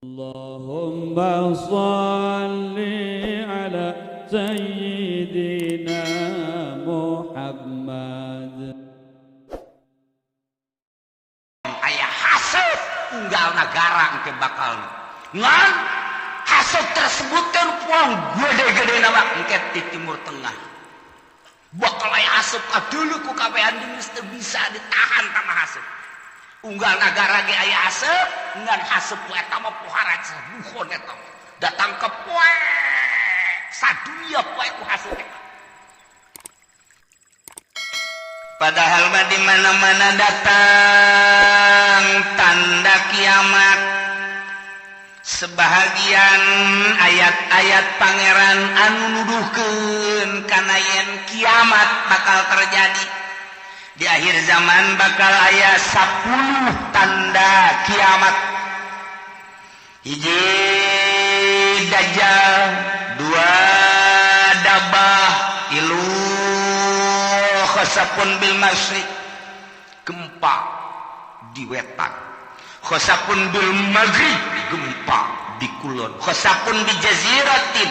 Allahumma salli ala Sayyidina Muhammad. Aya hasud unggal negara engke bakal ngan hasud tersebut kan puang gede-gede nama engke di Timur Tengah bakal aya hasud kadulu ku kabehan geus teu bisa ditahan kana hasud unggal negara ge aya hasud ngan hasud ku eta mah pohara buhon eta datang ke poe sadunia poe ku hasud eta. Padahal mah di mana-mana datang tanda kiamat. Sebahagian ayat-ayat pangeran anu nuduhkeun kana yen kiamat bakal terjadi. Di akhir zaman bakal aya 10 tanda kiamat. Hiji Dajjal, 2 Dabah, 3 khosapun bil masyriq gempa di wetan khosapun bil maghrib gempa di kulon khosapun bi jaziratin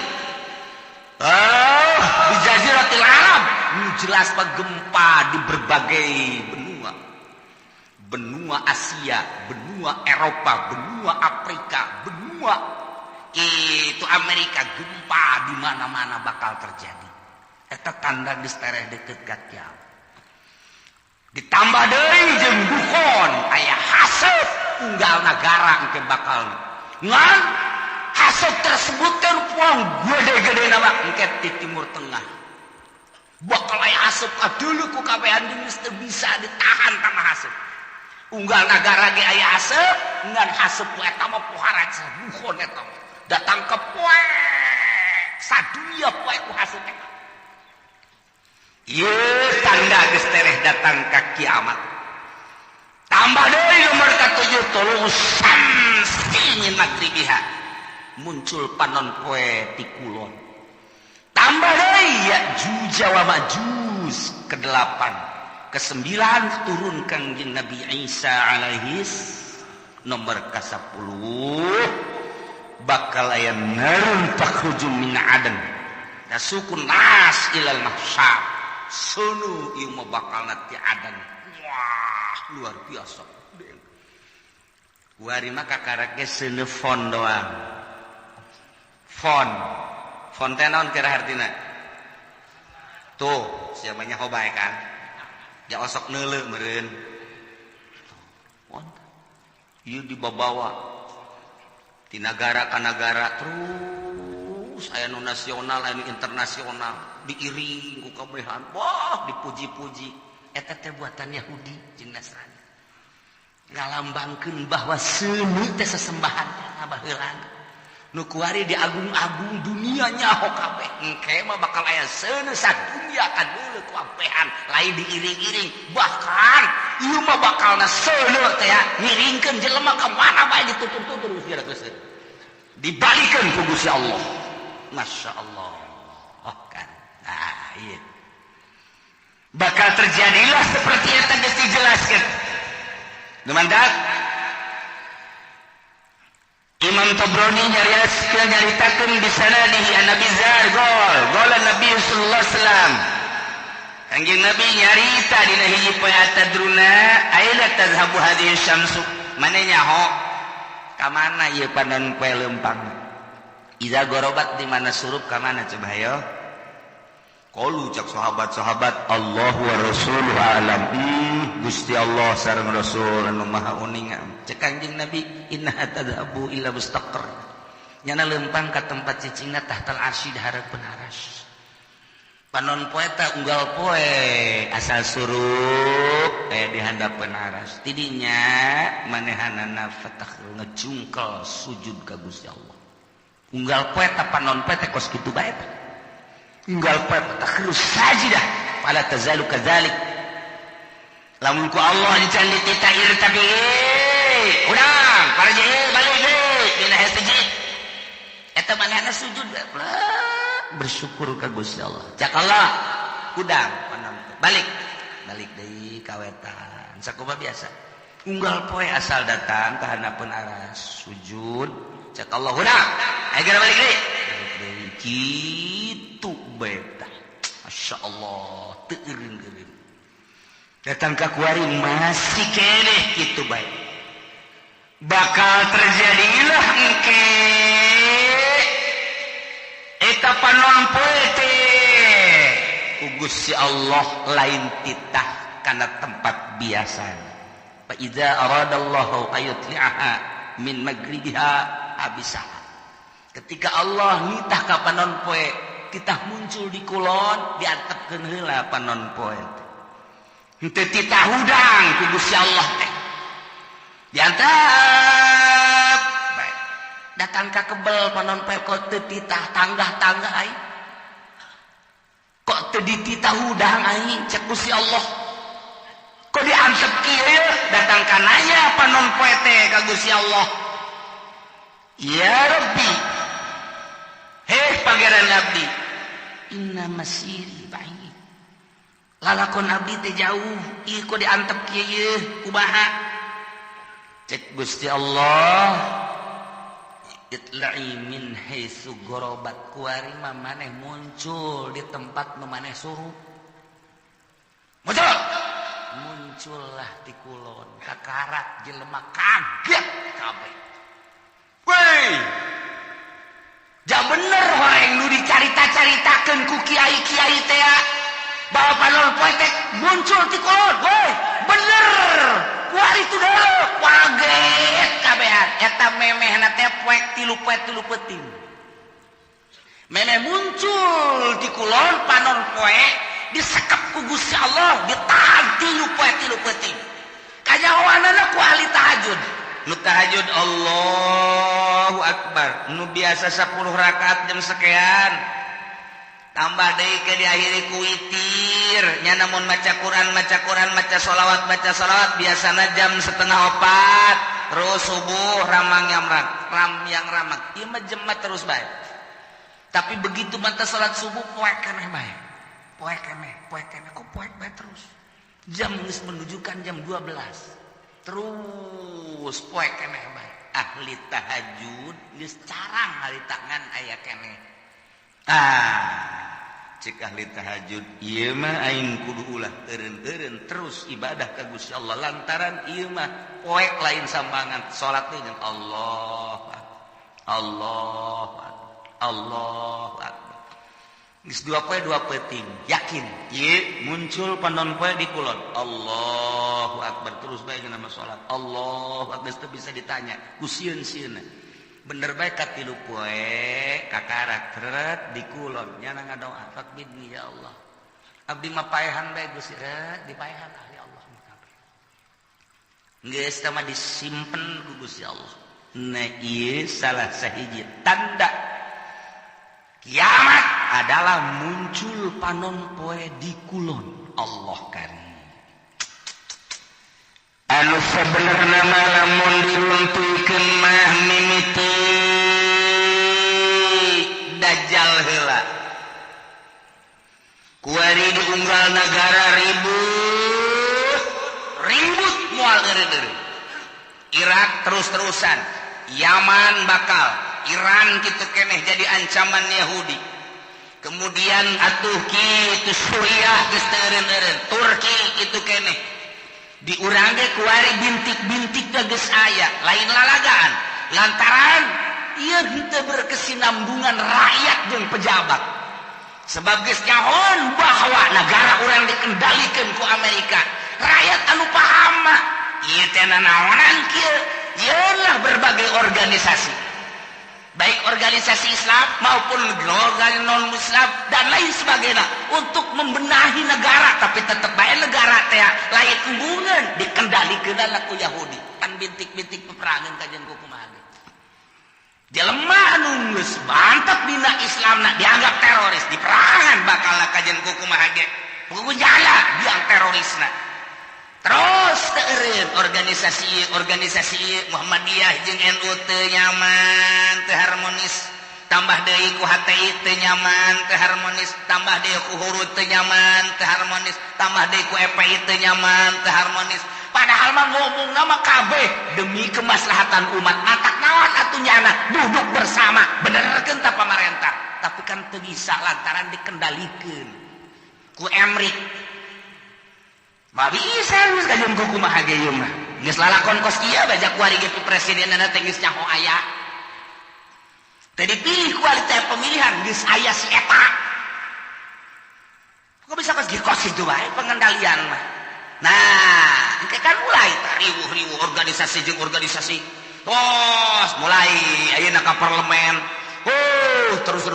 di jaziratil arab jelas gempa di berbagai benua Asia, benua Eropa, benua Afrika, benua itu Amerika gempa di mana-mana bakal terjadi. Eta tanda geus tereh deukeut ka kiamat. Ditambah deui jeung dukhon aya hasud unggal negara engke bakal ngan hasud tersebut kan puang gede-gede nama engke di Timur Tengah bakal aya hasud kadulu ku kabehan geus teu bisa ditahan kana hasud unggal negara ge aya hasud ngan hasud ku eta mah pohara dukhon eta datang ke poe sadunia poe ku hasud eta. Ieu tanda geus tereh datang ka kiamat. Tambah deui nomor ka-7 tuluy samsi magribiha. Muncul panon poe ti kulon. Tambah deui Ya'juj wa Ma'juj ke-8. Ke-9 turun Kangjeng Nabi Isa alaihis nomor ka-10 bakal aya narun takhruju min adan. Tasukun nas ilal mahsyar. Sunu ieu mah bakal nanti adan. Wah, luar biasa. Kuari mah kakarake seuneu fon doang. Fon teh naon kira artina? Tuh, siapa nya hobae kan? Ja osok neuleuh meureun. Fon. Ieu dibawa ti negara ka negara terus aya nu nasional, aya nu internasional. Diiring ku kabehan, wah dipuji-puji eta teh buatan Yahudi jeung Nasrani ngalambangkeun bahwa seuneu teh sesembahan baheulana nu kuari diagung-agung dunia nyaho kabeh engke mah bakal aya seuneu sadunya kadeuleu ku kabehan lain diiring-iring bahkan ieu mah bakalna seuneu teh ngiringkeun jelema ka mana bae ditutur-tutur geus dibalikeun ku Gusti Allah. Masyaallah. Kan nah iya bakal terjadilah seperti yang tadi dijelaskan teman-teman. Imam Tabrani nyaritakeun di sanadihi an Nabi Zar qol Nabi sallallahu alaihi wasallam Kangjeng Nabi nyarita dina hiji poe atadruna aila tazhabu hadhihi syamsu mane nyaho ka mana ieu panon poe leumpang iza gorobat di mana surup ka mana coba hayo. Qalu cak sahabat-sahabat Allah wa rasuluhu alam. Gusti Allah sareng Rasul anu maha uning. Cek Kangjeng Nabi inna tadhabu ila mustaqar. Nyana leumpang ka tempat cicingna tahtal arsy dihareupeun aras. Panon poe ta unggal poe asal surup di handapeun aras. Tidinya manehanana fatah ngejungkel sujud ka Gusti Allah. Unggal poe ta panon poe teh kos kitu bae teh. Unggal poe takhirus sajidah fala tazalu kadzalik. Lamun ku Allah dican dititair tapi urang parje balik deui dina hiji. Eta manehna sujud bersyukur ka Gusti Allah. Cak Allah udang panon balik deui ka wetan. Sakumaha biasa. Unggal poe asal datang ke hadapan aras sujud cek Allah hudang agar balik deui kitu bae tah masyaallah teu eureun-eureun datang ka kuari masih keneh kitu bae bakal terjadilah engke eta panon poe teh ku Gusti Allah lain titah kana tempat biasa fa iza aradallahu ayutli'aha min magribiha abisaha ketika Allah nitah ka panon poe kita muncul di kulon diantepkeun heula panon poe henteu titah hudang ku Gusti Allah teh diantep bae datang ka kebel panon poe kok teu titah tanggah-tanggah ai kok teu dititah hudang ai cek Gusti Allah kok diantep kieu datang ka nanya panon poe teh ka Gusti Allah ya Rabbi heh pangeran abdi inna masiri baik lalakon abdi teh jauh ieu kok diantep kieu kumaha cek Gusti Allah itla'i min haitsu gharabat kuari mah maneh muncul di tempat nu maneh suruh muncullah di kulon kakarat jelema kaget kabeh weh ja bener horeng nu dicarita-caritakeun ku kiai-kiai teh bahwa panon poe teh muncul di kulon weh bener kuari itu deuleu kaget kabehan eta memehna teh poek tilu peuting memeh muncul di kulon panon poe disekep ku Gusti Allah ditahan tilu peuting kanyawanana ku ahli tahajud nu tahajud Allahu Akbar nu biasa 10 rakaat jam sekian tambah deui ke diakhiri ku witir nya namun maca Quran maca sholawat biasana jam 3:30 terus subuh ramang yang ramak ieu mah jemaat terus bae tapi begitu mata salat subuh poek keneh bae poek keneh kok poek bae terus jam geus menunjukkan jam 12 terus poek keneh bae ahli tahajud geus carang ahli tangan aya keneh cik ahli tahajud ieu mah aing kudu ulah eureun-eureun terus ibadah ka Gusti Allah lantaran ieu mah poek lain sambangan salat teh jeung Allah geus dua peuting yakin ieu muncul panon poe di kulon Allahu Akbar terus bae nama salat Allahu Akbar teu bisa ditanya ku sieun-sieunna bener bae ka tilu poe kakarak teret di kulon nya ngadoa fakbidni ya Allah abdi mah paehan bae Gusti dipaehan ahli Allah kabeh geus teh mah disimpen ku Gusti Allah nah ieu salah sahiji tanda kiamat adalah muncul panon poe di kulon Allah karim anu sebenarna mah lamun diruntuikeun mah mimiti dajjal heula kuari di unggal negara ribut moal eureun-eureun Irak terus-terusan Yaman bakal Iran kitu keneh jadi ancaman Yahudi kemudian atuh kitu Suriah geus teu eureun-eureun Turki kitu keneh di urang ge kuari bintik-bintik geus aya lain lalagaan lantaran ieu henteu berkesinambungan rakyat jeung pejabat sebab geus nyahoan bahwa negara urang dikendalikeun ku Amerika rakyat anu paham mah ieu teh naonan kieu ieunlah berbagai organisasi baik organisasi Islam maupun organisasi non-Islam dan lain sebagainya untuk membenahi negara tapi tetap bae negara teh lain embungeun dikendalikeun ku Yahudi kan bintik-bintik peperangan kajian kumaha jelema anu geus mantep dina Islamna dianggap teroris di perangan bakal kajian kumaha ge pokoknya jala diang terorisna terus teureun organisasi Muhammadiyah jeung NU teu nyaman teu harmonis tambah deui ku HTI teu nyaman teu harmonis tambah deui ku Hurut teu nyaman teu harmonis tambah deui ku FPI teu nyaman teu harmonis padahal mah ngomong nama kabeh demi kemaslahatan umat matak naon atunyana duduk bersama benerkeun ta pamarentah tapi kan teu bisa lantaran dikendalikeun ku Emrik mah bisa geus kajeun ku kumaha ge ieu mah geus lalakon kos ieu baja ku ari ge presidenna teh geus nyaho aya teh dipilih ku ari teh pemilihan geus aya si eta kok bisa kos itu bae pengendalian mah nah engke kan mulai riwuh-riwuh organisasi jeung organisasi terus mulai ayeuna ka parlemen terus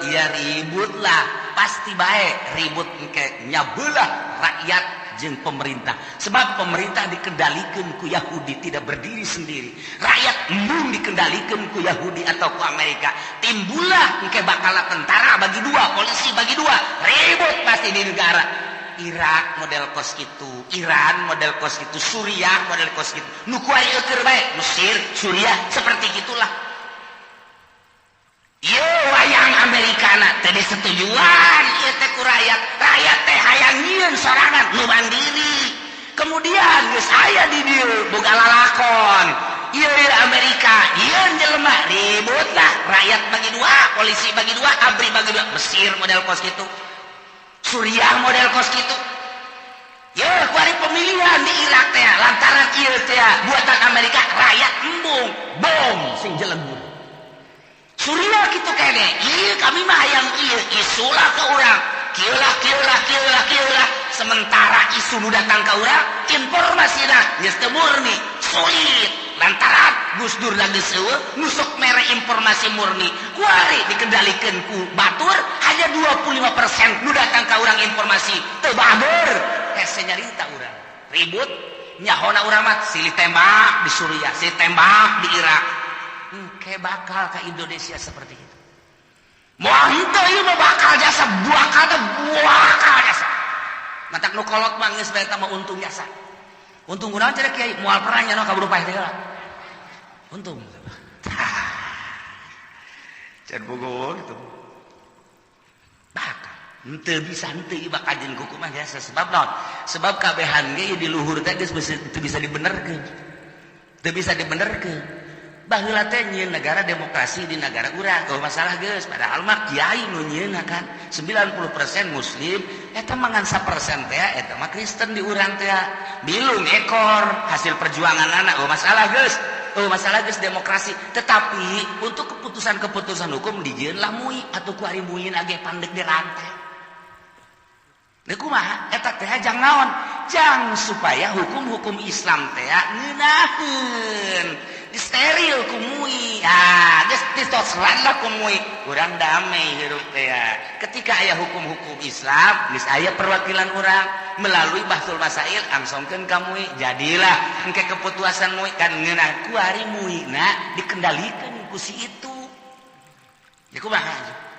iya ribut lah pasti bae ribut engke nyabelah rakyat jeung pemerintah sebab pemerintah dikendalikan ku Yahudi tidak berdiri sendiri rakyat embung dikendalikan ku Yahudi atau ku Amerika timbullah engke bakal tentara bagi dua polisi bagi dua ribut pasti di negara Irak model kos gitu Iran model kos gitu Suriah model kos gitu nu kuari eukeur bae Mesir Suriah seperti gitulah ieu wayang Amerikana teh disetujuan ieu teh ku rakyat teh hayang nyieun sorangan nu mandiri kemudian geus aya di dieu boga lalakon ieu Amerika ieu jelema ribut lah rakyat bagi dua polisi bagi dua abri bagi dua Mesir model kos gitu Suriah model kos gitu ya kuari pemilihan di Irak teh lantaran ieu teh buatan Amerika rakyat embung bom sing jelembur Suriah gitu kene ieu kami mah hayang ieu isulah ke urang kieu lah sementara isu nu datang ka urang informasina geus teu murni sulit lantaran Gus Dur lagi seueuh nusuk mere informasi murni kuari dikendalikeun ku batur hanya 25% nu datang ka urang informasi teu bager hese nyarita urang ribut nyahona urang mah silih tembak di Suriah silih tembak di Irak engke bakal ka Indonesia seperti itu moal henteu ieu mah bakal jasa bakal jasa matak nu kolot mah geus bae mah untung jasa untung kunaon cenah kiai moal perang nya ka berupa teh lah untung can bogo gitu bakal henteu bisa henteu bakal jeung kuku mah jasa sebab naon sebab kabehan ge di luhur teh geus teu bisa dibenerkeun teu bisa dibenerkeun baheula teh nyieun negara demokrasi di negara urang teu masalah geus padahal mah kiai nu nyieunna kan 90% muslim eta mangan 1% teh eta mah Kristen di urang teh bilung ekor hasil perjuangan anak masalah geus demokrasi tetapi untuk keputusan hukum dijieun lah muih atuh ku ari muih age pandeg di rantai lha kumaha eta teh jang naon jang supaya hukum-hukum Islam teh ngeunaheun steril kumui geus ditosran lah kumui urang damai hirup teh ketika aya hukum-hukum Islam geus aya perwakilan urang melalui bahsul masail angsongkeun ka mui jadilah engke keputusan mui kan ngeunah ku ari muina dikendalikeun ku si itu ya kumaha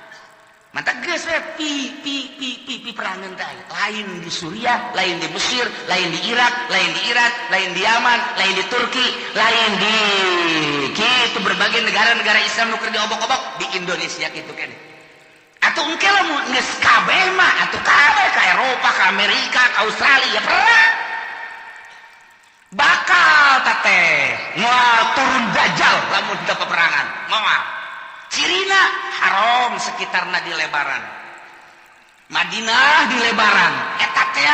mantap geus we pi perangan teh lain di Suriah lain di Mesir lain di Irak lain di Iran lain di Yaman lain di Turki lain di kitu berbagai negara-negara Islam nu keur diobok-obok di Indonesia kitu keneh atuh engke lamun geus kabeh mah atuh kabeh ka Eropa ka Amerika ka Australia perang bakal teh moal turun dajjal lamun teu peperangan moal cirina haram sekitarna di lebaran Madinah di lebaran eta teh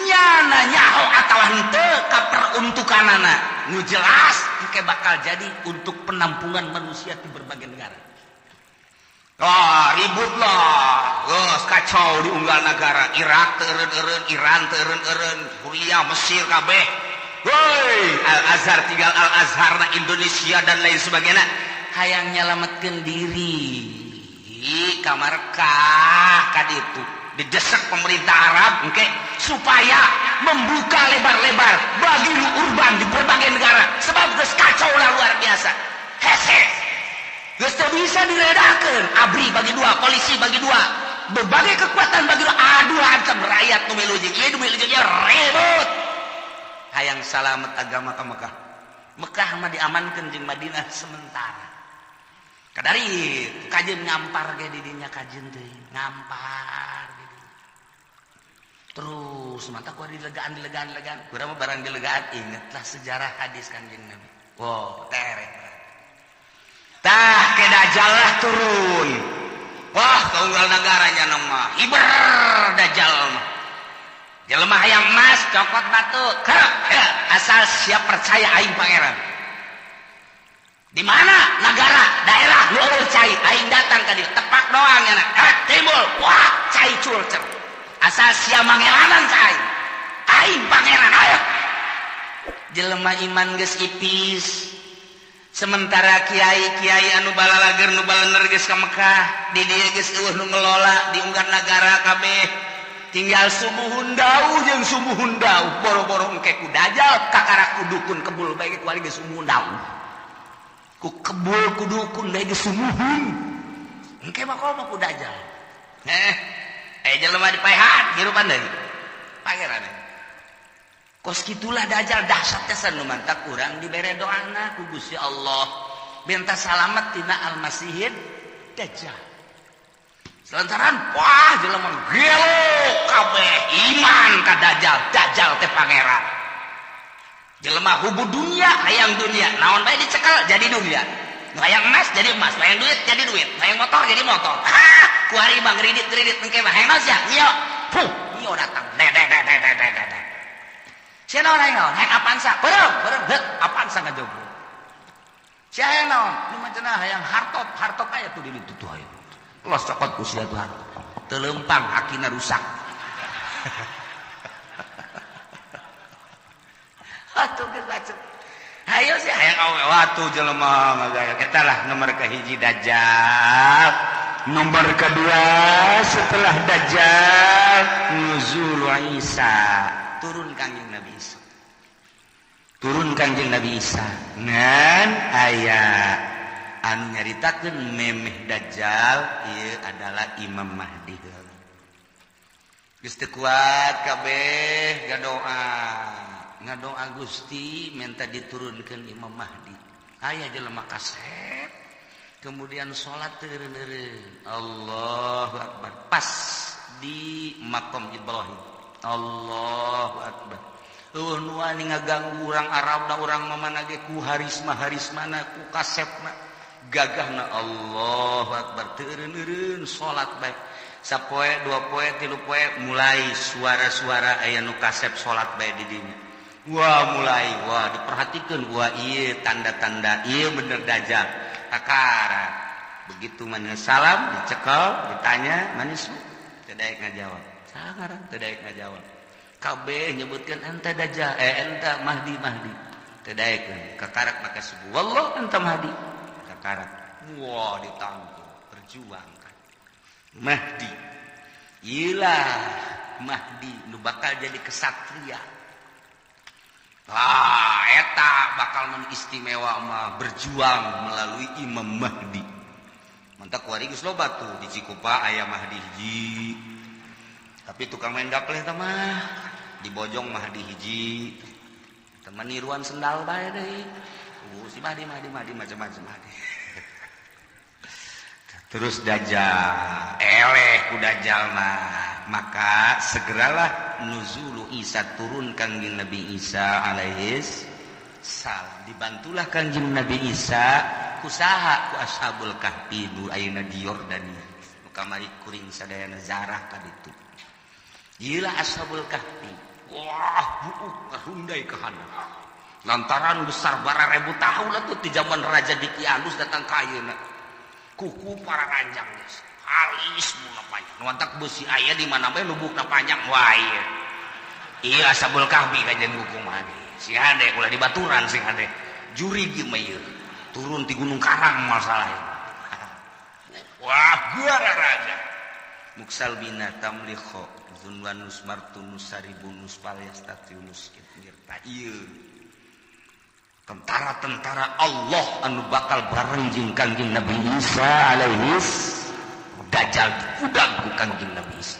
nyana nyaho atawa henteu ka peruntukanana nu jelas engke bakal jadi untuk penampungan manusia di berbagai negara ribut lah geus kacau di unggal negara Irak teu eureun Iran teu eureun Suriah Mesir kabeh woi Al-Azhar tinggal Al-Azhar na Indonesia dan lain sebagainya hayang nyalametkeun diri kamarkah kaditu didesak pemerintah Arab engke supaya membuka lebar-lebar bagi urban di berbagai negara sebab geus kacau lah luar biasa hese geus teu bisa diredakeun abri bagi dua polisi bagi dua berbagai kekuatan bagi dua aduh hancam rakyat nu milu jeung ieu nu milu jeung ribut hayang salamet agama ka Mekah mah diamankeun jeung Madinah sementara kadari kajeun ngampar ge di dinya kajeun teh ngampar gitu Terus mata ku dilegaan kurang barang dilegaan ingatlah sejarah hadis Kanjeng Nabi. Wow, terek. Tah ke Dajjal lah turun. Wah, kaunggal negaranya nama Iber Dajjal mah. Jelema hayang emas, cokot batu. Asal siap percaya aing pangeran. Di mana negara, daerah lu cai aing datang ka dieu. Tepak doang ya na. Timbul, wah, cai culcer. Asal siap mangelanan cai. Aing pangeran ayo. Jelema iman geus ipis. Sementara kiai-kiai anu balalager nu balener geus ka Mekah, di dieu geus eueuh nu ngelola di unggal nagara kabeh. Tinggal sumuhun dauh jeung sumuhun dauh, boro-boro engke ku Dajjal kakara kudukun kebul bae ku ari geus sumuhun dauh. Ku kebul kudukun bae geus sumuhun. Engke mah komo ku Dajjal. Jelema dipaehan hirupan deui. Pangeran. Kos kitulah Dajjal dahsyat teh nu mantap urang dibere doana ku Gusti Allah benta salamet tina al-masihid Dajjal. Selantaran wah jelema gelo kabeh iman ka Dajjal teh pangeran. Jelema hubu dunia hayang dunia naon bae dicekel jadi dunia. Nu hayang emas jadi emas, hayang duit jadi duit, hayang motor jadi motor. Ku hari bang ridit engke mah hayang naon sia? Nio datang. Sia naon hayang naon? Hayang Avanza. Berem. Avanza ngajogo. Sia hayang naon? Nu macana hayang hartop aya tuh di ditu tuh aya. Los cokot ku sia tuh hartop. Teu leumpang akina rusak. Atuh geus bacot. Hayo sih hayang awe watu jelema ngagaya. Eta lah nomor kahiji Dajjal. Nomor kedua setelah Dajjal nuzul Isa. Turun Kanjeng Nabi Isa ngan aya anu nyaritakeun memeh Dajjal ieu adalah Imam Mahdi. Geus teu kuat kabeh ngadoa Gusti minta diturunkeun Imam Mahdi. Aya jelema kasep kemudian salat teureun-eureun Allahu Akbar pas di maqam Ibrahim. Allahu Akbar. Nu wani ngaganggu urang Arabna urang mamana ge ku harismana ku kasepna gagahna Allahu Akbar teureun-eureun salat bae. Sapoe, dua poe, tilu poe mulai suara-suara aya nu kasep salat bae di dinya. Wah mulai diperhatikeun wah ieu tanda-tanda ieu bener Dajjal. Kakara. Begitu mana salam dicekel ditanya manis teu daek ngajawab. Sangaran teu daek ngajawab. Kabeh nyebutkeun ente Dajjal, ente Mahdi. Teu daek kakarak make subuh. Wallah ente Mahdi. Kakarak. Wah ditangkul, perjuangkan. Mahdi. Iyalah Mahdi nu bakal jadi kesatria. Eta bakal istimewa mah berjuang melalui Imam Mahdi. Mantap kuari geus loba tuh di Cikupa aya Mahdi hiji. Tapi tukang main gapleh teh mah di Bojong Mahdi hiji. Teman niruan sendal bae deui. Si Mahdi macam-macam Mahdi. Terus Dajjal, eleh ku Dajjal maka segeralah nuzulu Isa turun Kanjeng Nabi Isa alaihis salam. Dibantulah Kanjeng Nabi Isa kusaha ku Ashabul Kahfi nu ayeuna di Yordania. Kamari kuring sadayana zarah ka ditu. Ieulah Ashabul Kahfi. Wah, buuk karundai ka handap. Lantaran besar bara 1000 tahun atuh di zaman Raja Dikianus datang ka ayeuna. Kuku para ranjang geus. Alis muna panjang. Nuantak besi aya di mana bae lubukna panjang wae. Ieu Ashabul Kahfi kajian hukum ade. Si hade ulah dibaturan sing hade. Juri ge mah ieu. Turun ti Gunung Karang masalahnya. Wah, guara raja. Muksal bina tamlikho zunwanus martunus saribunus palyastatiunus kirta ieu. Tentara-tentara Allah anu bakal bareng jeung Kanjeng Nabi Isa alaihis Dajjal udang ku Kanjeng Nabi Isa.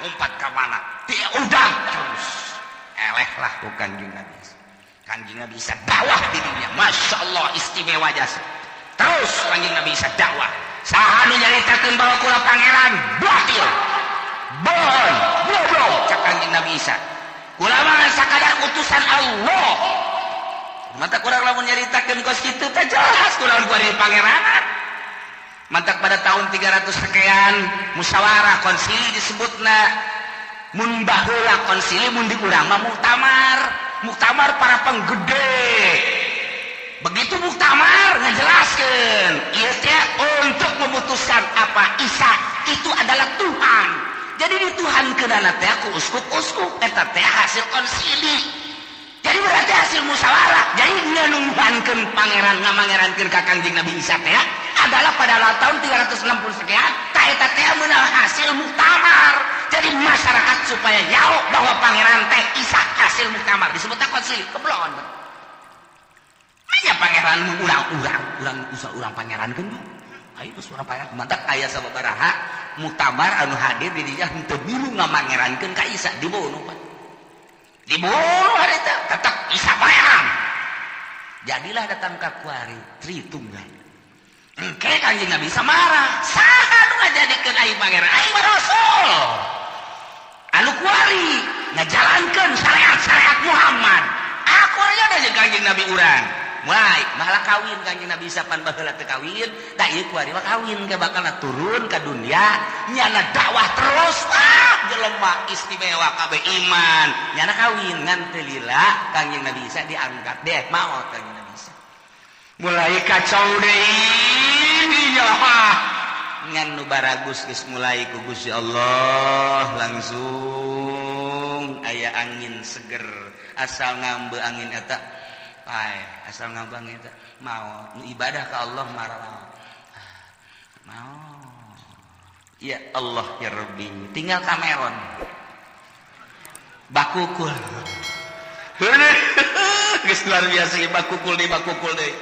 Umpat ka mana? Dia udang terus. Elehlah ku Kanjeng Nabi Isa. Kanjeng Nabi Isa dakwah di dunia. Masya Allah istimewa jasa. Terus Kanjeng Nabi Isa dakwah. Saha nu nyaritakeun bahwa kula pangeran batil. bon bodoh cak Kangjeng Nabi Isa ulama sakadar utusan Allah mata kurang lamun nyaritakeun kos kitu teh jelas kunaon ku ari pangeranan mantak pada tahun 300 sekian musyawarah konsili disebutna mun baheula konsili mun di urang mah muktamar para penggede begitu muktamar ngejelaskeun ieu teh untuk memutuskan apa Isa itu adalah Tuhan. Jadi dituhankeunana teh ku uskup-uskup eta teh hasil konsili. Jadi berarti hasil musyawarah. Jadi nuhankeun pangeran ngamangerankeun ka Kangjeng Nabi Isa teh adalah pada tahun 360 sekian ta eta teh meunang hasil muktamar. Jadi masyarakat supaya nyaho bahwa pangeran teh Isa hasil muktamar disebutna konsili keblon. Aya pangeran urang pangerankeun mah. Ayo urang pangeran mantap aya sababaraha muktamar anu hadir di dinya henteu bilu ngamangerankeun ka Isa dibunuh Pak. Dibunuh harita tetep Isa pangeran. Jadilah datang ka kuari Tritunggal. Engke Kangjeng Nabi Isa marah. Saha nu ngajadikeun aing pangeran? Aing mah rasul. Anu kuari ngajalankeun syariat Muhammad. Aku aya da jeung Kangjeng Nabi urang. Mulai malah kawin Kangjeng Nabi Isa pan baheula teu kawin, da ieu kuari mah kawin ke bakalna turun ka dunia, nyana dakwah terus jelema istimewa kabeh iman, nyana kawin ngan teu lila Kangjeng Nabi Isa diangkat deh maot Kangjeng Nabi Isa. Mulai kacau deui dinya ngan nu baragus geus mulai ku Gusti Allah langsung aya angin seger asal ngambe angin eta asal ngabang itu mau ibadah ke Allah marah mau ya Allah ya Rabbi tinggal Kameron bakukul geus luar biasa bakukul deui